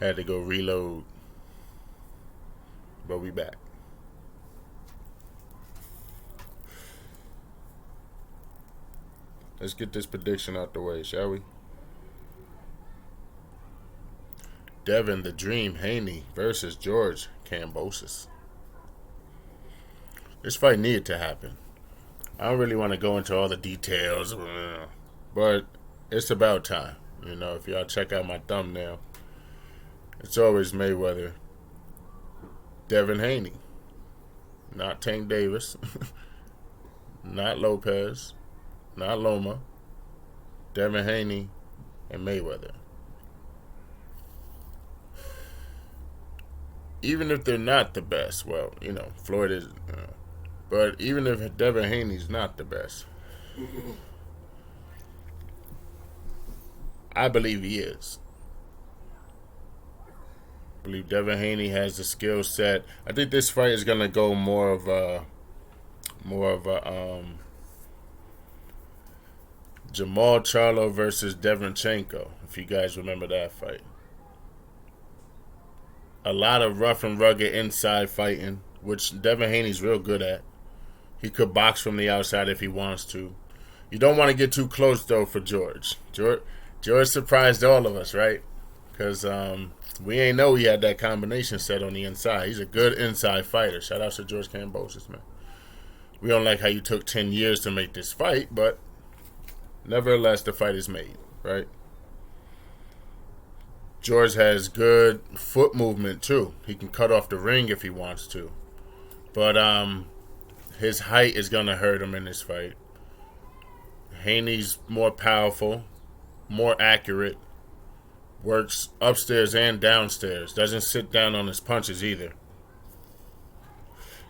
Had to go reload. But we back. Let's get this prediction out the way, shall we? Devin the Dream Haney versus George Kambosos. This fight needed to happen. I don't really want to go into all the details, but it's about time. You know, if y'all check out my thumbnail, it's always Mayweather, Devin Haney, not Tank Davis, not Lopez, not Loma, Devin Haney, and Mayweather. Even if they're not the best, well, you know, Floyd is, but even if Devin Haney's not the best, I believe he is. I believe Devin Haney has the skill set. I think this fight is gonna go more of a Jamal Charlo versus Devonchenko, if you guys remember that fight. A lot of rough and rugged inside fighting, which Devin Haney's real good at. He could box from the outside if he wants to. You don't want to get too close, though, for George. George surprised all of us, right? Because we ain't know he had that combination set on the inside. He's a good inside fighter. Shout out to George Kambosos, man. We don't like how you took 10 years to make this fight, but nevertheless, the fight is made, right? George has good foot movement, too. He can cut off the ring if he wants to. But his height is going to hurt him in this fight. Haney's more powerful, more accurate, works upstairs and downstairs. Doesn't sit down on his punches either.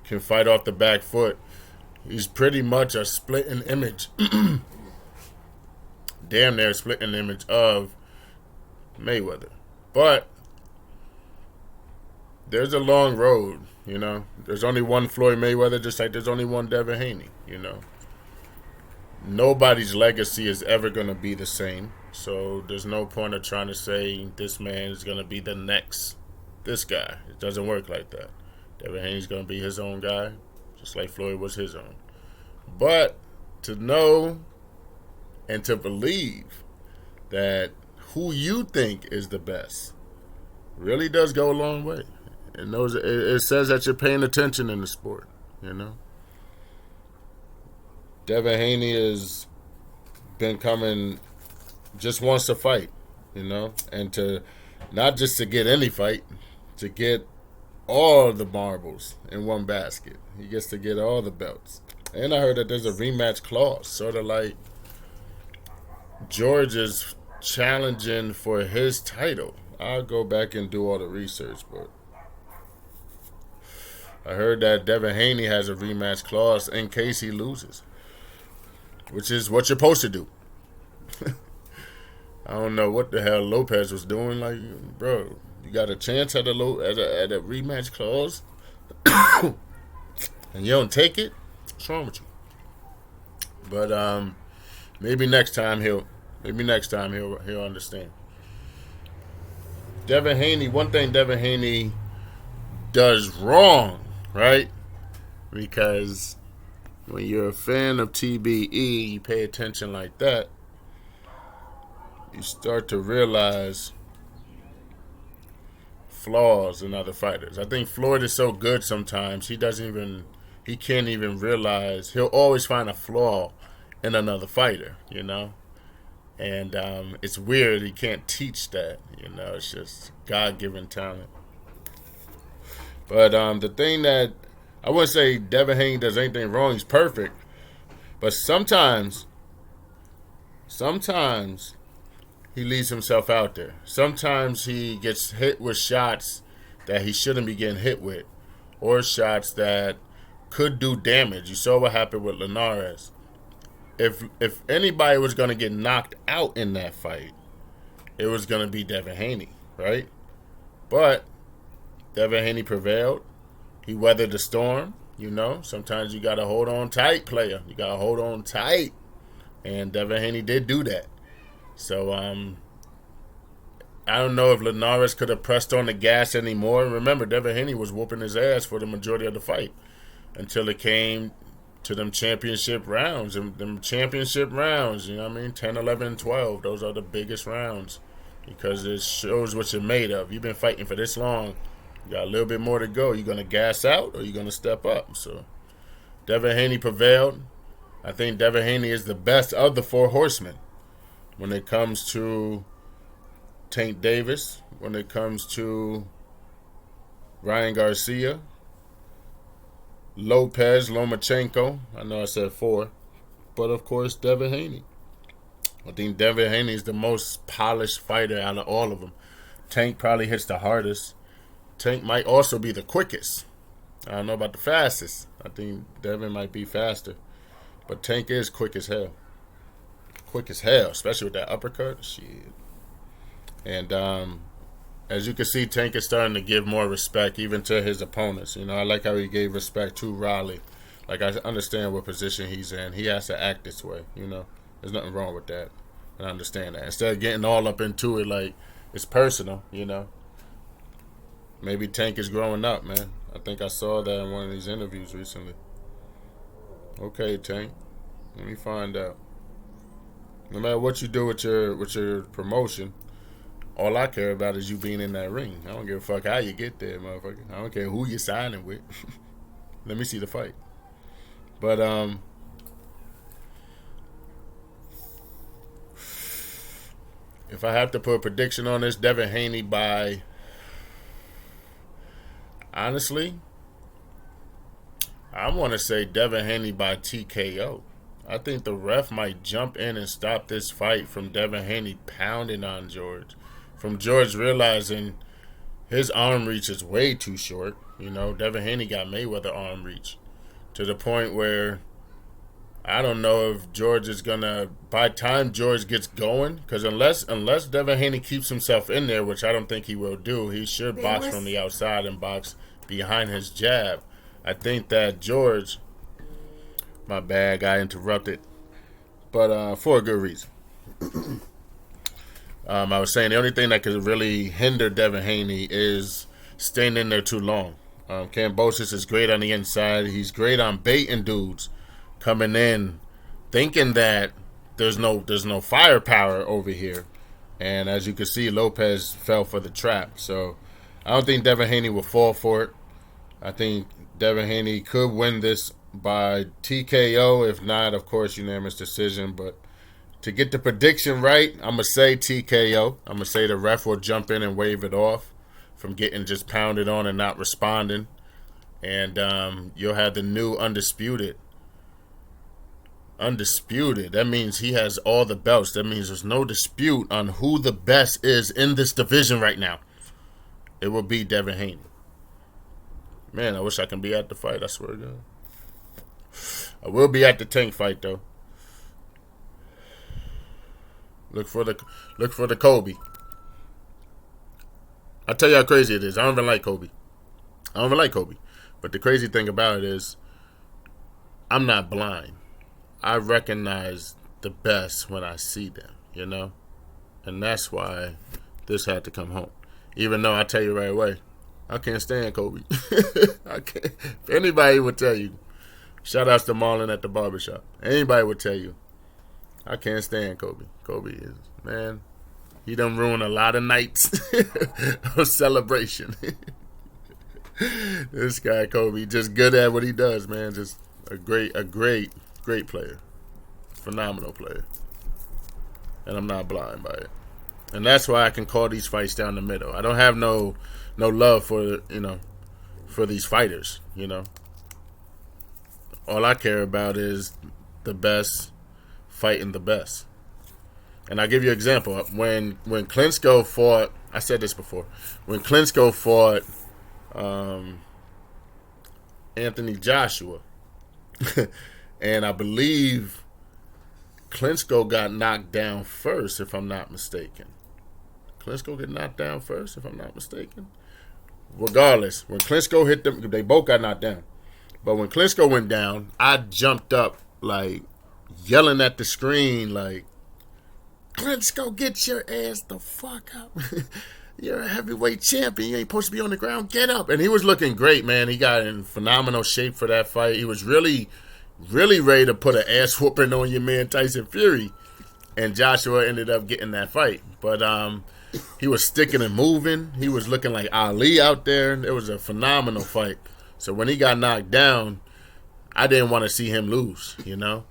Can fight off the back foot. He's pretty much a splitting image. Damn near splitting image of Mayweather. But there's a long road, you know. There's only one Floyd Mayweather, just like there's only one Devin Haney, you know. Nobody's legacy is ever going to be the same. So there's no point of trying to say this man is going to be the next this guy. It doesn't work like that. Devin Haney's going to be his own guy, just like Floyd was his own. But to know and to believe that who you think is the best really does go a long way. It says that you're paying attention in the sport, you know. Devin Haney has been coming, just wants to fight, you know, and to not just to get any fight, to get all the marbles in one basket. He gets to get all the belts. And I heard that there's a rematch clause, sort of like George is challenging for his title. I'll go back and do all the research, but I heard that Devin Haney has a rematch clause in case he loses, which is what you're supposed to do. I don't know what the hell Lopez was doing. Like, bro, you got a chance at a rematch clause, and you don't take it. What's wrong with you? But maybe next time he'll understand. Devin Haney, one thing Devin Haney does wrong, right? Because when you're a fan of TBE, you pay attention like that, you start to realize flaws in other fighters. I think Floyd is so good sometimes, he can't even realize, he'll always find a flaw in another fighter, you know? And it's weird, he can't teach that, you know, it's just God-given talent. But the thing that, I wouldn't say Devin Haney does anything wrong, he's perfect. But sometimes he leaves himself out there. Sometimes he gets hit with shots that he shouldn't be getting hit with, or shots that could do damage. You saw what happened with Linares. If anybody was going to get knocked out in that fight, it was going to be Devin Haney, right? But Devin Haney prevailed. He weathered the storm, you know. Sometimes you got to hold on tight, player. You got to hold on tight. And Devin Haney did do that. So I don't know if Linares could have pressed on the gas anymore. Remember, Devin Haney was whooping his ass for the majority of the fight until it came to them championship rounds. Them championship rounds, you know what I mean? 10, 11, and 12. Those are the biggest rounds because it shows what you're made of. You've been fighting for this long. You got a little bit more to go. You going to gas out or you going to step up? So Devin Haney prevailed. I think Devin Haney is the best of the four horsemen when it comes to Tank Davis, when it comes to Ryan Garcia, Lopez, Lomachenko. I know I said four. But, of course, Devin Haney. I think Devin Haney is the most polished fighter out of all of them. Tank probably hits the hardest. Tank might also be the quickest. I don't know about the fastest. I think Devin might be faster. But Tank is quick as hell. Quick as hell, especially with that uppercut. Shit. And as you can see, Tank is starting to give more respect even to his opponents. You know, I like how he gave respect to Riley. Like, I understand what position he's in. He has to act this way, you know. There's nothing wrong with that. I understand that. Instead of getting all up into it like it's personal, you know. Maybe Tank is growing up, man. I think I saw that in one of these interviews recently. Okay, Tank. Let me find out. No matter what you do with your promotion, all I care about is you being in that ring. I don't give a fuck how you get there, motherfucker. I don't care who you're signing with. Let me see the fight. But if I have to put a prediction on this, Devin Haney by, honestly, I want to say Devin Haney by TKO. I think the ref might jump in and stop this fight from Devin Haney pounding on George. From George realizing his arm reach is way too short. You know, Devin Haney got Mayweather arm reach to the point where I don't know if George is going to, by the time George gets going, because unless Devin Haney keeps himself in there, which I don't think he will do, he should box from the outside and box behind his jab. I think that George, my bad, I interrupted, but for a good reason. I was saying the only thing that could really hinder Devin Haney is staying in there too long. Kambosos is great on the inside. He's great on baiting dudes coming in, thinking that there's no firepower over here. And as you can see, Lopez fell for the trap. So I don't think Devin Haney will fall for it. I think Devin Haney could win this by TKO. If not, of course, unanimous decision. But to get the prediction right, I'm going to say TKO. I'm going to say the ref will jump in and wave it off from getting just pounded on and not responding. And you'll have the new undisputed. Undisputed. That means he has all the belts. That means there's no dispute on who the best is in this division right now. It will be Devin Haney. Man, I wish I can be at the fight. I swear to God. I will be at the Tank fight though. Look for the Kobe. I tell you how crazy it is. I don't even like Kobe. But the crazy thing about it is, I'm not blind. I recognize the best when I see them, you know? And that's why this had to come home. Even though I tell you right away, I can't stand Kobe. I can't. If anybody would tell you, shout outs to Marlon at the barbershop. Anybody would tell you, I can't stand Kobe. Kobe is, man, he done ruined a lot of nights of celebration. This guy, Kobe, just good at what he does, man. Just a great player. Phenomenal player. And I'm not blind by it. And that's why I can call these fights down the middle. I don't have no love for these fighters, you know. All I care about is the best fighting the best. And I'll give you an example. When Klitschko fought, I said this before, when Klitschko fought Anthony Joshua, and I believe Klitschko got knocked down first, if I'm not mistaken. Klitschko get knocked down first, if I'm not mistaken. Regardless, when Klitschko hit them, they both got knocked down. But when Klitschko went down, I jumped up, like, yelling at the screen, like, Klitschko, get your ass the fuck up. You're a heavyweight champion. You ain't supposed to be on the ground. Get up. And he was looking great, man. He got in phenomenal shape for that fight. He was really, really ready to put an ass whooping on your man Tyson Fury. And Joshua ended up getting that fight. But he was sticking and moving. He was looking like Ali out there. It was a phenomenal fight. So when he got knocked down, I didn't want to see him lose, you know.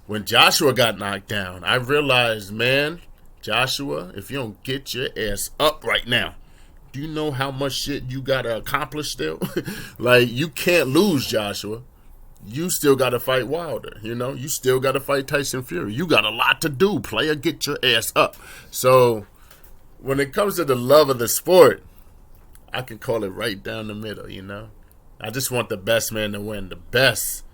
When Joshua got knocked down, I realized, man, Joshua, if you don't get your ass up right now, do you know how much shit you got to accomplish still? Like, you can't lose, Joshua. You still got to fight Wilder, you know? You still got to fight Tyson Fury. You got a lot to do, player. Get your ass up. So, when it comes to the love of the sport, I can call it right down the middle, you know? I just want the best man to win, the best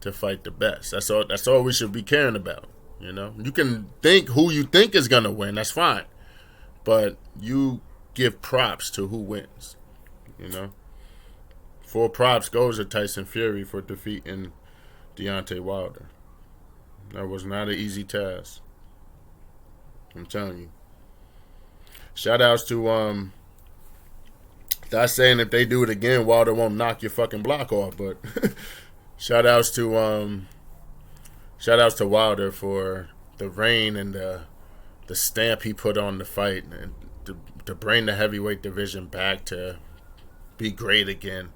to fight the best. That's all we should be caring about, you know? You can think who you think is going to win, that's fine. But you give props to who wins, you know? 4 props goes to Tyson Fury for defeating Deontay Wilder. That was not an easy task. I'm telling you. Shout outs to not saying if they do it again, Wilder won't knock your fucking block off, but shout outs to Wilder for the reign and the stamp he put on the fight and to bring the heavyweight division back to be great again.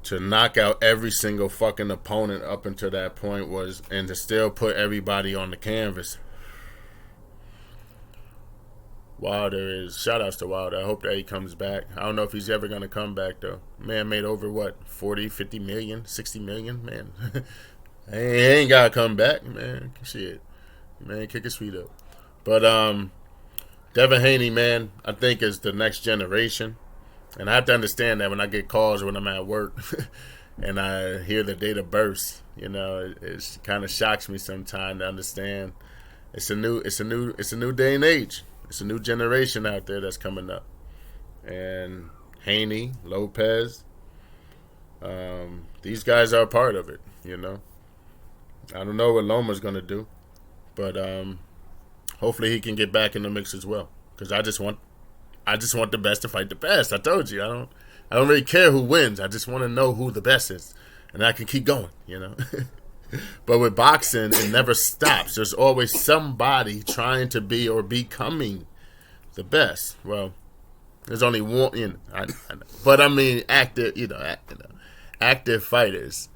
To knock out every single fucking opponent up until that point and to still put everybody on the canvas. Shout outs to Wilder. I hope that he comes back. I don't know if he's ever going to come back, though. Man made over, 40, 50 million, 60 million? Man, he ain't got to come back, man. Shit. Man, kick his feet up. But, Devin Haney, man, I think is the next generation. And I have to understand that when I get calls when I'm at work and I hear the date of birth, you know, it kind of shocks me sometimes to understand it's a new day and age. It's a new generation out there that's coming up. And Haney, Lopez, these guys are a part of it, you know. I don't know what Loma's going to do, but hopefully he can get back in the mix as well. Because I just want the best to fight the best. I told you, I don't really care who wins. I just want to know who the best is, and I can keep going, you know. But with boxing, it never stops. There's always somebody trying to be or becoming the best. Well, there's only one, you know. But I mean, active fighters.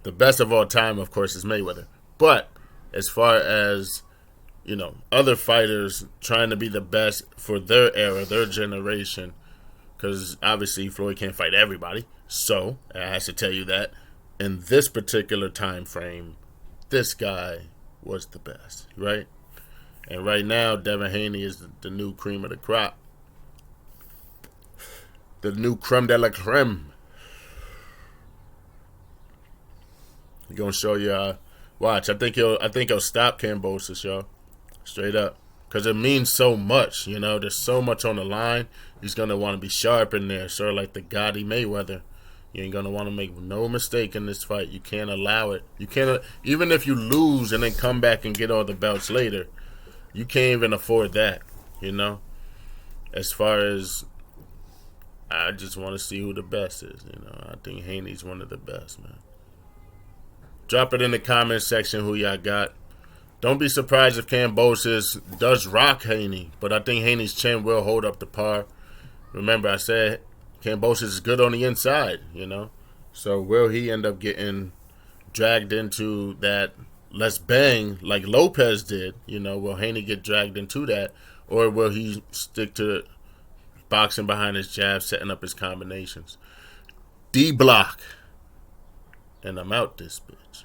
The best of all time, of course, is Mayweather. But as far as, you know, other fighters trying to be the best for their era, their generation, because obviously Floyd can't fight everybody, so I have to tell you that in this particular time frame, this guy was the best, right? And right now, Devin Haney is the new cream of the crop, the new creme de la creme. He's gonna show you. Watch, I think he'll stop Kambosos, y'all. Straight up. Because it means so much, you know. There's so much on the line. He's going to want to be sharp in there. Sort of like the Gotti Mayweather. You ain't going to want to make no mistake in this fight. You can't allow it. You can't, even if you lose and then come back and get all the belts later, you can't even afford that, you know. As far as, I just want to see who the best is, you know. I think Haney's one of the best, man. Drop it in the comment section who y'all got. Don't be surprised if Kambosos does rock Haney, but I think Haney's chin will hold up the par. Remember, I said Kambosos is good on the inside, you know. So will he end up getting dragged into that let's bang like Lopez did, you know? Will Haney get dragged into that, or will he stick to boxing behind his jab, setting up his combinations? D-block. And I'm out this bitch.